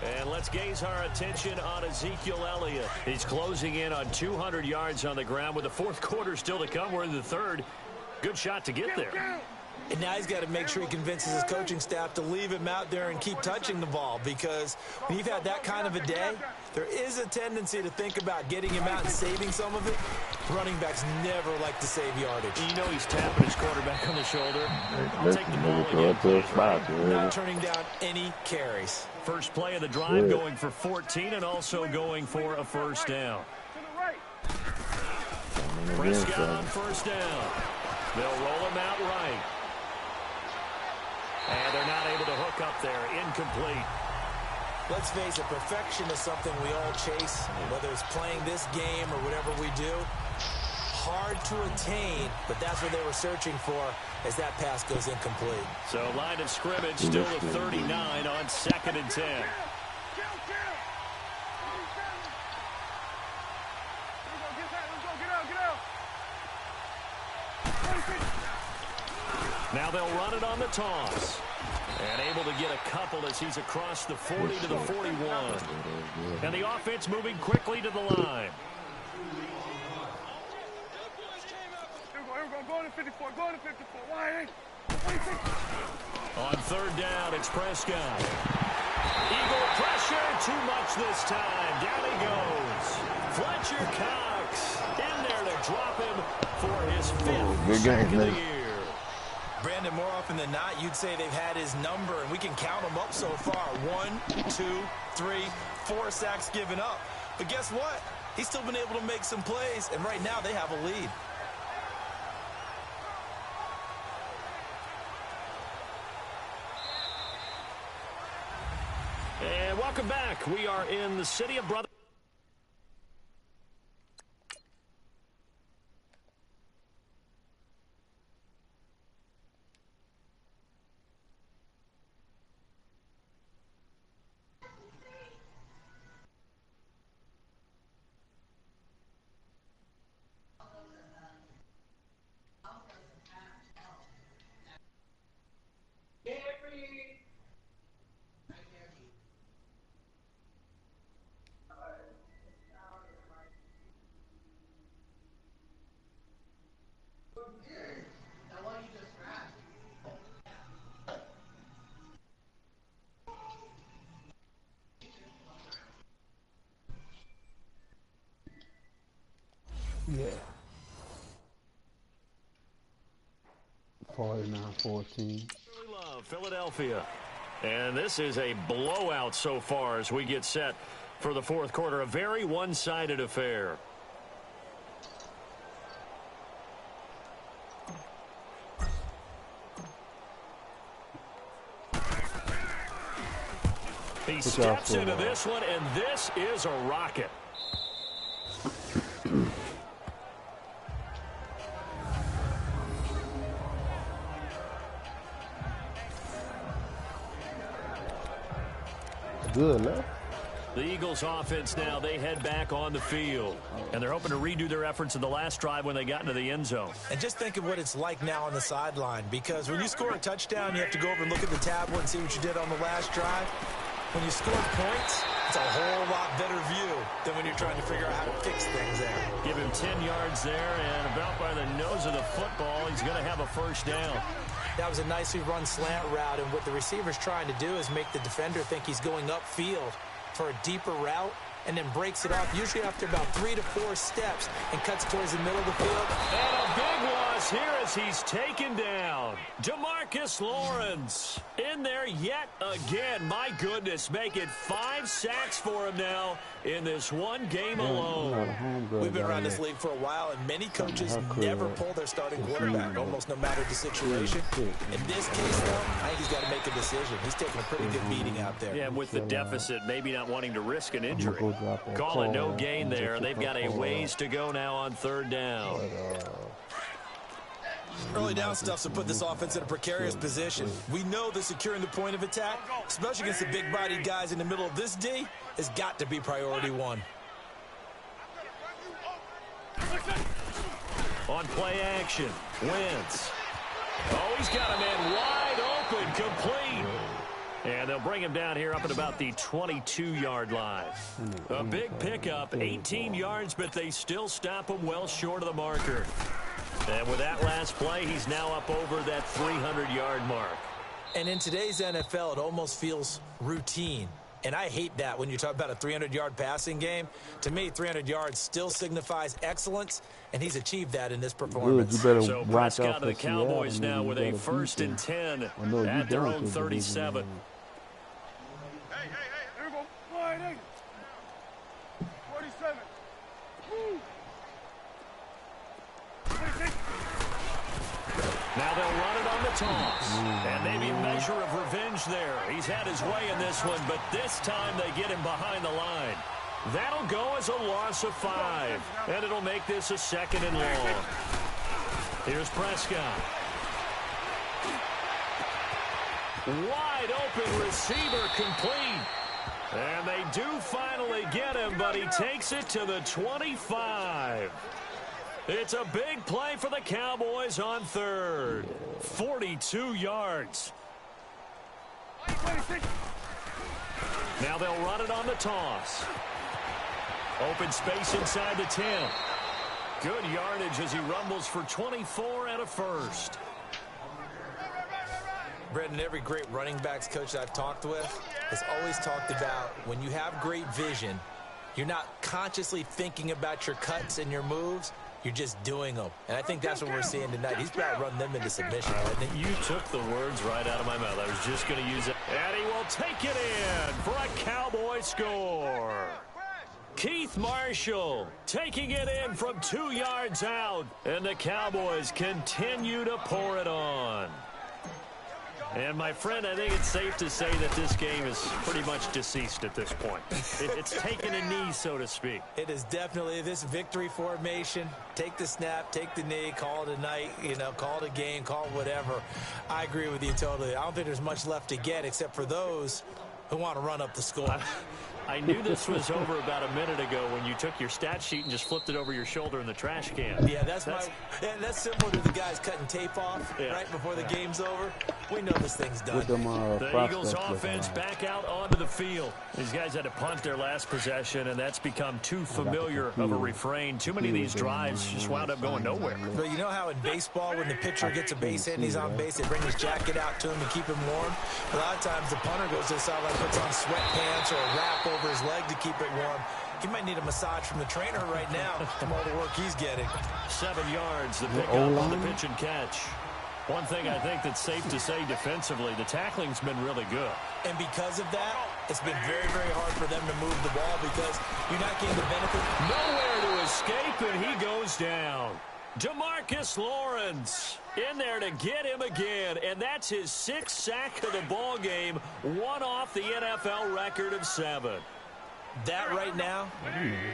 And let's gaze our attention on Ezekiel Elliott. He's closing in on 200 yards on the ground with the 4th quarter still to come. We're in the 3rd. Good shot to get there. And now he's got to make sure he convinces his coaching staff to leave him out there and keep touching the ball, because when you've had that kind of a day, there is a tendency to think about getting him out and saving some of it. Running backs never like to save yardage. You know he's tapping his quarterback on the shoulder. I'll take the ball again. Not turning down any carries. First play of the drive going for 14 and also going for a first down. Prescott on first down. They'll roll him out right. And they're not able to hook up there. Incomplete. Let's face it, perfection is something we all chase, whether it's playing this game or whatever we do. Hard to attain, but that's what they were searching for as that pass goes incomplete. So line of scrimmage still at 39 on 2nd and 10. Now they'll run it on the toss. And able to get a couple as he's across the 40 to the 41. And the offense moving quickly to the line. Going to 54, going to 54. Why? On third down, it's Prescott. Eagle pressure, too much this time. Down he goes. Fletcher Cox in there to drop him for his 5th sack of the year. Brandon, more often than not, you'd say they've had his number, and we can count them up so far. 1, 2, 3, 4 sacks given up. But guess what? He's still been able to make some plays, and right now they have a lead. And welcome back. We are in the city of Brother. Yeah. 49-14. Philadelphia. And this is a blowout so far as we get set for the fourth quarter. A very one-sided affair. He steps into this one, and this is a rocket. Good luck. The Eagles offense now, they head back on the field. And they're hoping to redo their efforts in the last drive when they got into the end zone. And just think of what it's like now on the sideline, because when you score a touchdown, you have to go over and look at the tablet and see what you did on the last drive. When you score points, it's a whole lot better view than when you're trying to figure out how to fix things there. Give him 10 yards there, and about by the nose of the football, he's going to have a first down. That was a nicely run slant route, and what the receiver's trying to do is make the defender think he's going upfield for a deeper route, and then breaks it off, usually after about 3 to 4 steps, and cuts towards the middle of the field. And a big loss here as he's taken down. DeMarcus Lawrence in there yet again. My goodness, make it 5 sacks for him now in this one game alone. We've been around this league for a while, and many coaches never pull their starting quarterback, almost no matter the situation. In this case, though, I think he's got to make a decision. He's taking a pretty good beating out there. Yeah, with the deficit, maybe not wanting to risk an injury. Call it no gain there. They've got a ways to go now on third down. Early down stuff's to put this offense in a precarious position. We know that securing the point of attack, especially against the big-bodied guys in the middle of this D, has got to be priority one. On play action, Wentz. Oh, he's got a man wide open, complete. And they'll bring him down here up at about the 22-yard line. A big pickup, 18 yards, but they still stop him well short of the marker. And with that last play, he's now up over that 300-yard mark. And in today's NFL, it almost feels routine. And I hate that when you talk about a 300-yard passing game. To me, 300 yards still signifies excellence, and he's achieved that in this performance. Good, so Prescott of the Cowboys now with a 1st and 10 at their own 37. Hey, here we go. 47. Woo. 26. Now they'll run it on the toss. And maybe a measure of revenge there. He's had his way in this one, but this time they get him behind the line. That'll go as a loss of 5. And it'll make this a 2nd and long. Here's Prescott. Wide open receiver complete. And they do finally get him, but he takes it to the 25. It's a big play for the Cowboys on 3rd. 42 yards. Now they'll run it on the toss. Open space inside the 10. Good yardage as he rumbles for 24 and a 1st. Brendan, every great running backs coach that I've talked with has always talked about when you have great vision, you're not consciously thinking about your cuts and your moves. You're just doing them. And I think that's what we're seeing tonight. He's about to run them into submission. I think you took the words right out of my mouth. I was just going to use it. And he will take it in for a Cowboy score. Keith Marshall taking it in from 2 yards out. And the Cowboys continue to pour it on. And, my friend, I think it's safe to say that this game is pretty much deceased at this point. It's taken a knee, so to speak. It is definitely this victory formation. Take the snap, take the knee, call it a night, call it a game, call it whatever. I agree with you totally. I don't think there's much left to get except for those who want to run up the score. I knew this was over about a minute ago when you took your stat sheet and just flipped it over your shoulder in the trash can. Yeah, that's similar to the guys cutting tape off right before the game's over. We know this thing's done. The Eagles offense back out onto the field. These guys had to punt their last possession, and that's become too familiar of a refrain. Too many of these drives just wound up going nowhere. But you know how in baseball, when the pitcher gets a base hit and he's on base, they bring his jacket out to him to keep him warm? A lot of times the punter goes to the sideline, puts on sweatpants or a wrap over his leg to keep it warm. He might need a massage from the trainer right now from all the work he's getting. 7 yards, the pickup on the pitch and catch. One thing I think that's safe to say defensively, the tackling's been really good. And because of that, it's been very, very hard for them to move the ball because you're not getting the benefit. Nowhere to escape, and he goes down. DeMarcus Lawrence in there to get him again, and that's his 6th sack of the ball game, one off the NFL record of 7. That right now,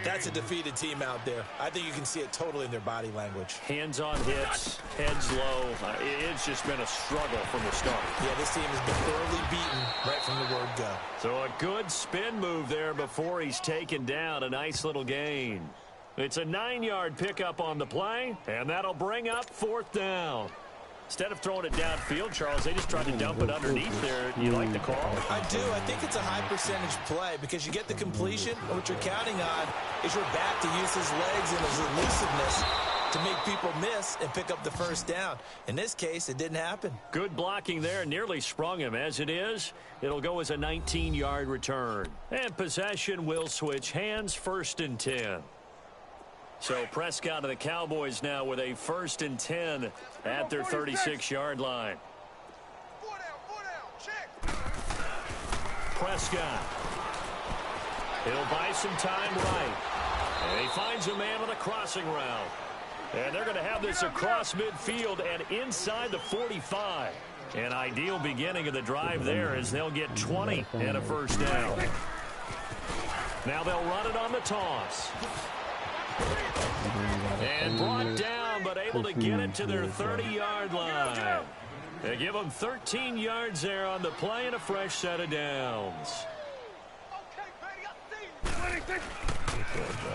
that's a defeated team out there. I think you can see it totally in their body language. Hands on hips, heads low. It's just been a struggle from the start. Yeah, this team has been thoroughly beaten right from the word go. So a good spin move there before he's taken down. A nice little gain. It's a 9-yard pickup on the play, and that'll bring up 4th down. Instead of throwing it downfield, Charles, they just tried to dump it underneath there. You like the call? I do. I think it's a high-percentage play because you get the completion, and what you're counting on is your back to use his legs and his elusiveness to make people miss and pick up the 1st down. In this case, it didn't happen. Good blocking there. Nearly sprung him. As it is, it'll go as a 19-yard return. And possession will switch hands, 1st and 10. So Prescott of the Cowboys now with a 1st and 10 at their 36-yard line. 4 down, check. Prescott. He'll buy some time right. And he finds a man on a crossing route. And they're going to have this across midfield and inside the 45. An ideal beginning of the drive there as they'll get 20 and a 1st down. Now they'll run it on the toss. And brought down, but able to get it to their 30-yard line. They give them 13 yards there on the play and a fresh set of downs.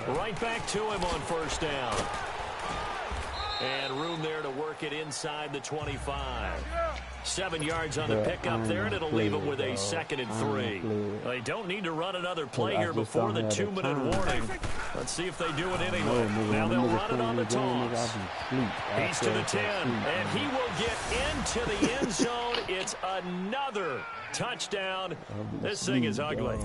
Right back to him on 1st down. And room there to work it inside the 25. 7 yards on the pickup there, and it'll leave them with a 2nd and 3. They don't need to run another play here before the 2-minute warning. Let's see if they do it anyway. Now they'll run it on the toss. He's to the 10, and he will get into the end zone. It's another touchdown. This thing is ugly.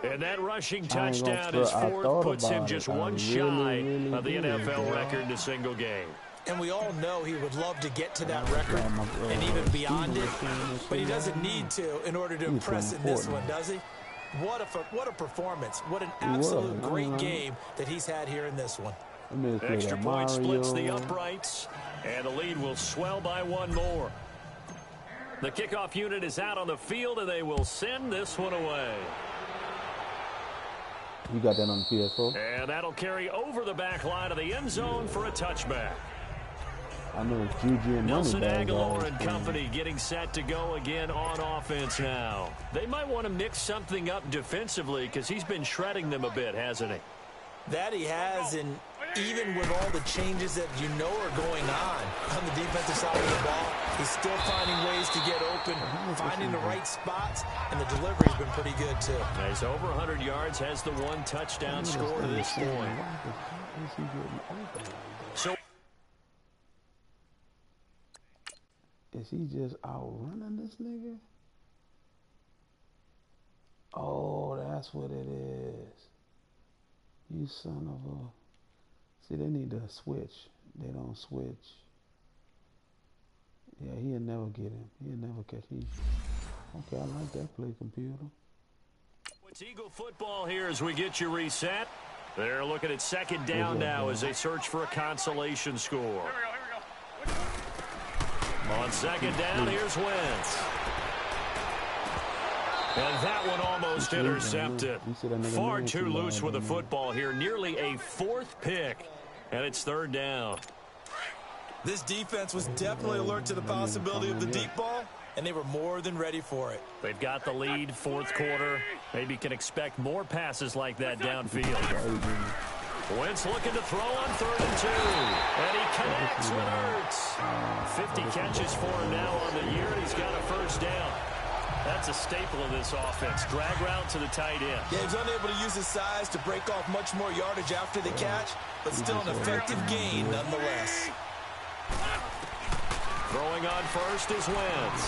And that rushing touchdown, his 4th, puts him just one shy of the NFL record in a single game. And we all know he would love to get to that record and even beyond it, but he doesn't need to in order to impress in this one, does he? What a performance. What an absolute great game that he's had here in this one. Extra point splits the uprights, and the lead will swell by 1 more. The kickoff unit is out on the field, and they will send this one away. You got that on the PS4? And that'll carry over the back line of the end zone for a touchback. I know it's Juju and Nelson Aguilar and company getting set to go again on offense now. They might want to mix something up defensively because he's been shredding them a bit, hasn't he? That he has, and even with all the changes that you know are going on the defensive side of the ball, he's still finding ways to get open, finding the right spots, and the delivery's been pretty good too. He's over 100 yards, has the 1 touchdown score to this point. So is he just outrunning this nigga? Oh, that's what it is. You son of a... See, they need to switch. They don't switch. Yeah, he'll never get him. He'll never catch him. Okay, I like that play, computer. It's Eagle football here as we get you reset. They're looking at 2nd down now as they search for a consolation score. Here we go. On 2nd down, here's Wentz. And that one almost intercepted. Far too loose with the football here. Nearly a 4th pick. And it's 3rd down. This defense was definitely alert to the possibility of the deep ball, and they were more than ready for it. They've got the lead, 4th quarter. Maybe can expect more passes like that downfield. Wentz looking to throw on 3rd and 2. And he connects with Ertz. 50 catches for him now on the year, and he's got a 1st down. That's a staple of this offense. Drag route to the tight end. Yeah, he's unable to use his size to break off much more yardage after the catch, but still an effective gain nonetheless. Throwing on 1st is Wentz.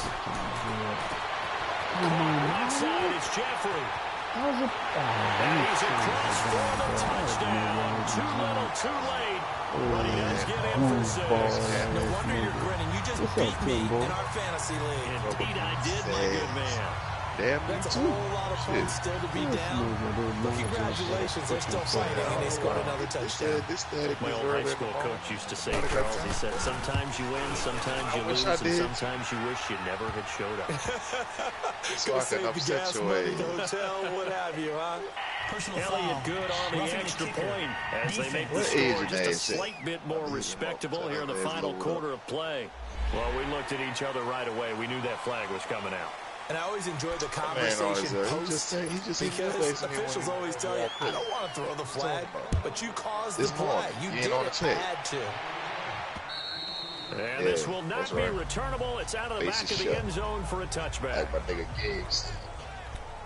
Outside is Jeffrey. And he's across for the touchdown. Too little, too late. But he does get in for 6. No wonder you're grinning. You just beat me in our fantasy league. Indeed I did, my good man. Damn, That's a whole lot of points still to be down. But congratulations, they're still fighting, and they scored another touchdown. My old high school coach used to say, Charles, he said, sometimes you win, sometimes you lose, and sometimes you wish you never had showed up. Go save the gas money, the hotel, what have you, huh? Elliott good on the extra point as they make the score just a slight bit more respectable here in the final quarter of play. Well, we looked at each other right away. We knew that flag was coming out. And I always enjoy the conversation post because officials always tell you, I don't want to throw the flag, but you caused the flag. You did it. I had to. And this will not be returnable. It's out of the back of the end zone for a touchback.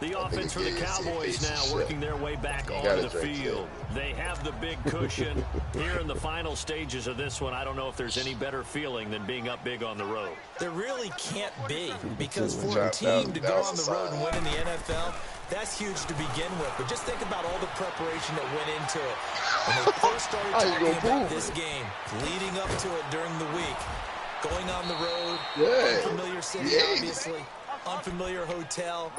The offense for the Cowboys now working their way back onto the field. They have the big cushion. Here in the final stages of this one, I don't know if there's any better feeling than being up big on the road. There really can't be, because for a team to go on the road and win in the NFL, that's huge to begin with. But just think about all the preparation that went into it. When they first started talking about this game, leading up to it during the week, going on the road, unfamiliar city, obviously. Unfamiliar hotel.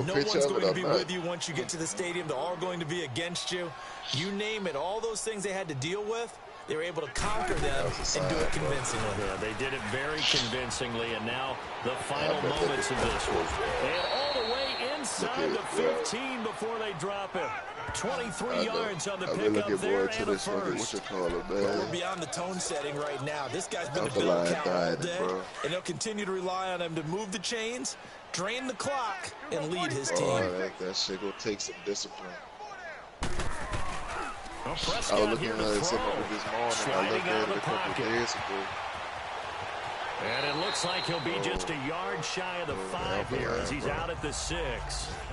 No one's going to be with you once you get to the stadium. They're all going to be against you. You name it. All those things they had to deal with, they were able to conquer them and do it convincingly. Yeah, they did it very convincingly, and now the final moments of this one. And all the way inside the 15 before they drop it. 23 yards on the pickup there and a first. We're beyond the tone setting right now. This guy's been a bill counter all day, and they'll continue to rely on him to move the chains, drain the clock, and lead his team. That shit will take some discipline. Well, I was Prescott looking here at to it sitting throw. over this morning. I Sliding looked out at of it the a couple of pocket. days ago. And it looks like he'll be just a yard shy of the 5 here as he's out at the 6.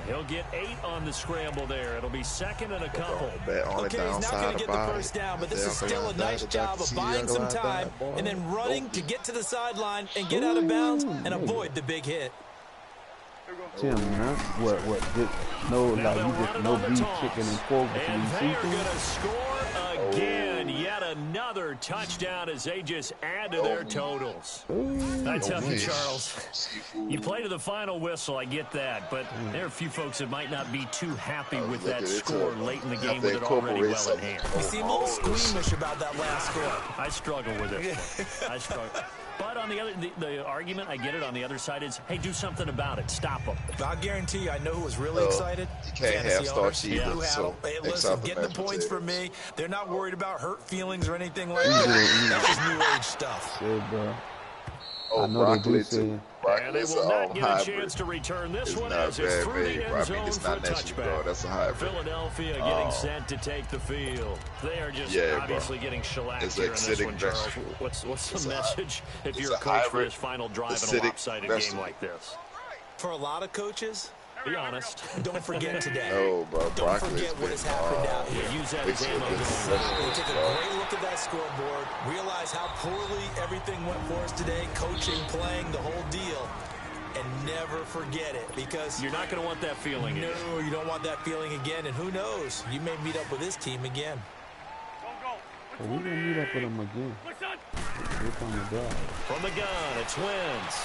He'll get 8 on the scramble there. It'll be second and a couple. Okay, he's not going to get the first down, but this is still a nice job of buying some time and then running to get to the sideline and get out of bounds and avoid the big hit. Tim, man, what? No, like you just no beef, chicken, and pork between And they are seafood. going to score again. Yet another touchdown as they just add to their totals. I tell you, Charles, you play to the final whistle, I get that, but there are a few folks that might not be too happy with that score late in the game with it already well in hand. You seem a little squeamish about that last score. I struggle with it. I struggle. But on the other, the argument, I get it, on the other side is, hey, do something about it. Stop them. I guarantee you, I know who was really excited. You can't have Fantasy starch owners. either, Who had so them. Hey, X listen, out the getting the mashed points for potatoes. me. They're not worried about hurt feelings or anything like that. That's just new age stuff. Yeah, bro. Oh, I know they do broccoli say. too. And Broccoli they is will not all get a hybrid. chance to return this It's one not as it's bad through the made. end I zone mean, it's for a not natural, bro. touchback. That's a hybrid. Philadelphia getting set to take the field. They are just Yeah, bro. obviously getting shellacked It's here in this acidic one, Charles. vegetable. What's It's the a- message if it's you're a a coach for hybrid this final drive in a acidic lopsided game vegetable. like this? For a lot of coaches, Be honest. don't forget today. No, bro. Don't Broccoli forget is what has happened out here. Use that Mix as it ammo with going vegetables, forward. They took a bro. great look at that scoreboard, realized how poorly everything went for us today, coaching, playing, the whole deal, and never forget it because You're not going to want that feeling again. no, you don't want that feeling again, and who knows, you may meet up with this team again. Well, we gonna meet up with them again. Look on the drive. From the gun, it's Wentz.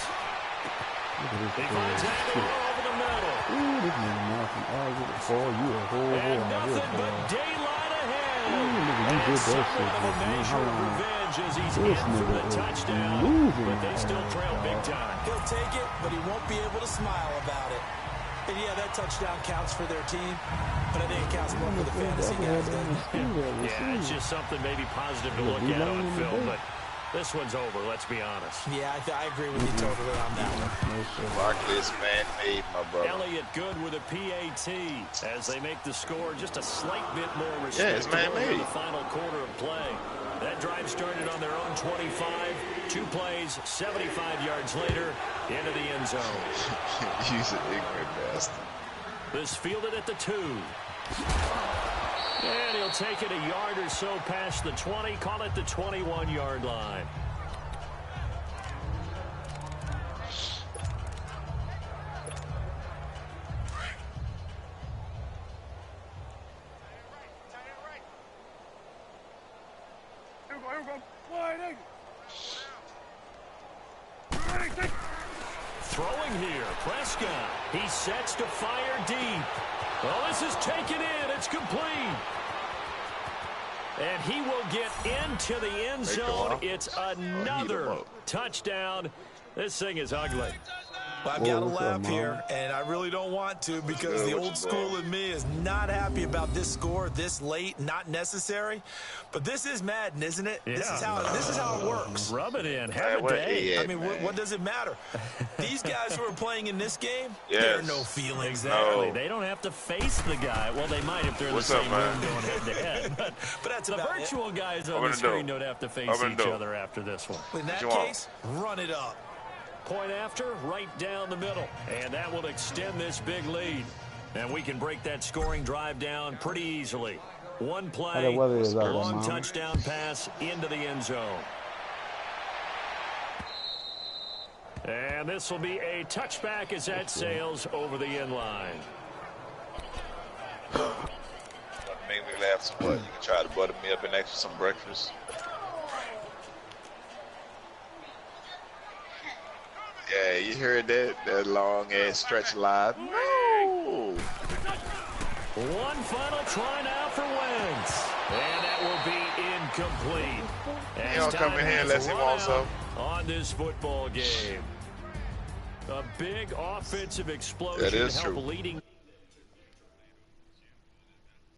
Look at He this finds shit. Aguilar over the middle. Ooh, this nigga knocking all with the ball. You a whole And out here, nothing but boy. daylight ahead. Ooh, nigga, you And did that shit, somewhat of a man. measure How of long? revenge as he's This in for the nigga is touchdown. losing, But they still man. trail big time. He'll take it, but he won't be able to smile about it. And yeah, that touchdown counts for their team, but I think it counts more for the fantasy guys, doesn't it? Yeah, it's just something maybe positive to look at on film, but this one's over, let's be honest. Yeah, I agree with you totally on that one. Broccoli is man-made, my brother. Elliott good with a PAT as they make the score just a slight bit more Yeah, it's respectable in man-made. the final quarter of play. That drive started on their own 25, 2 plays, 75 yards later, into the end zone. He's an ignorant bastard. This fielded at the 2. And he'll take it a yard or so past the 20, call it the 21-yard line. Here we go. Wide angle. Throwing here, Prescott. He sets to fire deep. Oh, this is taken in. It's complete. And he will get into the end zone. It's another touchdown. This thing is ugly. Well, I've got to laugh here, and I really don't want to because the old school in me is not happy about this score this late, not necessary. But this is Madden, isn't it? Yeah. This is how it works. Rub it in. Have a day. I mean, what does it matter? These guys who are playing in this game, Yes. there are no feelings. Exactly. No. They don't have to face the guy. Well, they might if they're in What's the up, same man? room going head-to-head. But that's the about it. virtual guys on Open the the door. screen don't have to face Open the each door. other after this one. In that you want? case, run it up. Point after, right down the middle. And that will extend this big lead. And we can break that scoring drive down pretty easily. One play, the weather is out, long Mom. touchdown pass into the end zone. And this will be a touchback as that sails over the end line. Make me laugh so much. You can try to butter me up and ask for some breakfast. Yeah, you heard that long ass stretch live. No. One final try now for Wentz. And that will be incomplete. He don't come in here unless he wants some. On this football game. A big offensive explosion That is help true. leading.